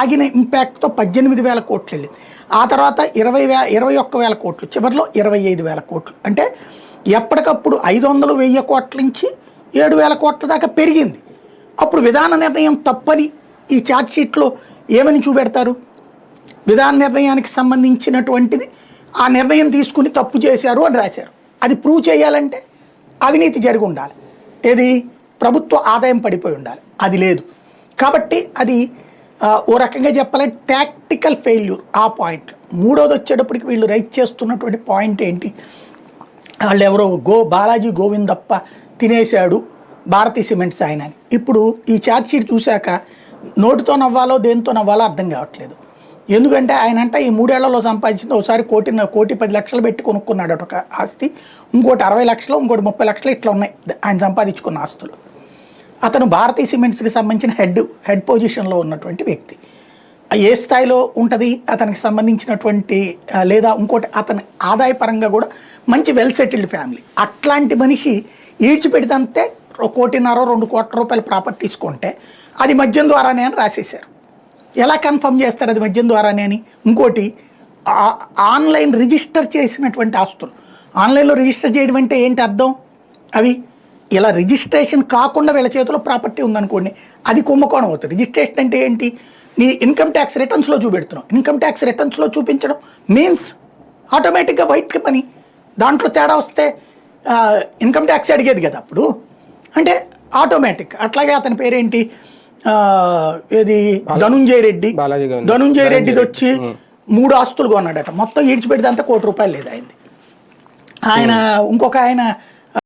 ఆగిన ఇంపాక్ట్తో 18,000 కోట్లు వెళ్ళింది. ఆ తర్వాత 21,000 కోట్లు, చివరిలో 25,000 కోట్లు. అంటే ఎప్పటికప్పుడు 500, 1000 కోట్ల నుంచి 7,000 కోట్ల దాకా పెరిగింది. అప్పుడు విధాన నిర్ణయం తప్పని ఈ ఛార్జ్షీట్లో ఏమని చూపెడతారు? విధాన నిర్ణయానికి సంబంధించినటువంటిది ఆ నిర్ణయం తీసుకుని తప్పు చేశారు అని రాశారు. అది ప్రూవ్ చేయాలంటే అవినీతి జరిగి ఉండాలి, ఏది ప్రభుత్వ ఆదాయం పడిపోయి ఉండాలి. అది లేదు. కాబట్టి అది ఓ రకంగా చెప్పాలంటే టాక్టికల్ ఫెయిల్యూర్ ఆ పాయింట్. మూడోది వచ్చేటప్పటికి వీళ్ళు రైట్ చేస్తున్నటువంటి పాయింట్ ఏంటి, వాళ్ళు ఎవరో బాలాజీ గోవిందప్ప తినేశాడు భారతీ సిమెంట్స్ ఆయన అని. ఇప్పుడు ఈ ఛార్జ్షీట్ చూశాక నోటితో నవ్వాలో దేంతో నవ్వాలో అర్థం కావట్లేదు. ఎందుకంటే ఆయన అంటే ఈ 3 ఏళ్లలో సంపాదించింది ఒకసారి 1,10,00,000 పెట్టి కొనుక్కున్నాడు ఒక ఆస్తి, ఇంకోటి 60 లక్షలు, ఇంకోటి 30 లక్షలు, ఇట్లా ఉన్నాయి ఆయన సంపాదించుకున్న ఆస్తులు. అతను భారతీ సిమెంట్స్కి సంబంధించిన హెడ్ పొజిషన్లో ఉన్నటువంటి వ్యక్తి. ఏ స్థాయిలో ఉంటుంది అతనికి సంబంధించినటువంటి లేదా ఇంకోటి అతని ఆదాయపరంగా కూడా మంచి వెల్ సెటిల్డ్ ఫ్యామిలీ. అట్లాంటి మనిషి ఈడ్చిపెడితే 1,50,00,000, 2 కోట్ల రూపాయల ప్రాపర్టీస్ కొంటే అది మద్యం ద్వారానే అని రాసేశారు. ఎలా కన్ఫర్మ్ చేస్తారు అది మద్యం ద్వారానే అని? ఇంకోటి ఆన్లైన్ రిజిస్టర్ చేసినటువంటి ఆస్తులు, ఆన్లైన్లో రిజిస్టర్ చేయడం అంటే ఏంటి అర్థం? అవి ఇలా రిజిస్ట్రేషన్ కాకుండా వీళ్ళ చేతిలో ప్రాపర్టీ ఉందనుకోండి, అది కుంభకోణం అవుతుంది. రిజిస్ట్రేషన్ అంటే ఏంటి? నీ ఇన్కమ్ ట్యాక్స్ రిటర్న్స్లో చూపెడుతున్నావు. ఇన్కమ్ ట్యాక్స్ రిటర్న్స్లో చూపించడం మీన్స్ ఆటోమేటిక్గా వైట్ పని. దాంట్లో తేడా వస్తే ఇన్కమ్ ట్యాక్స్ అడిగేది కదా అప్పుడు, అంటే ఆటోమేటిక్. అట్లాగే అతని పేరేంటి, ఏది ధనుంజయ రెడ్డిది వచ్చి 3 ఆస్తులు కొన్నాడట, మొత్తం ఈడ్చిపెడితే అంతా ₹1,00,00,000 లేదు అయింది. ఆయన ఇంకొక ఆయన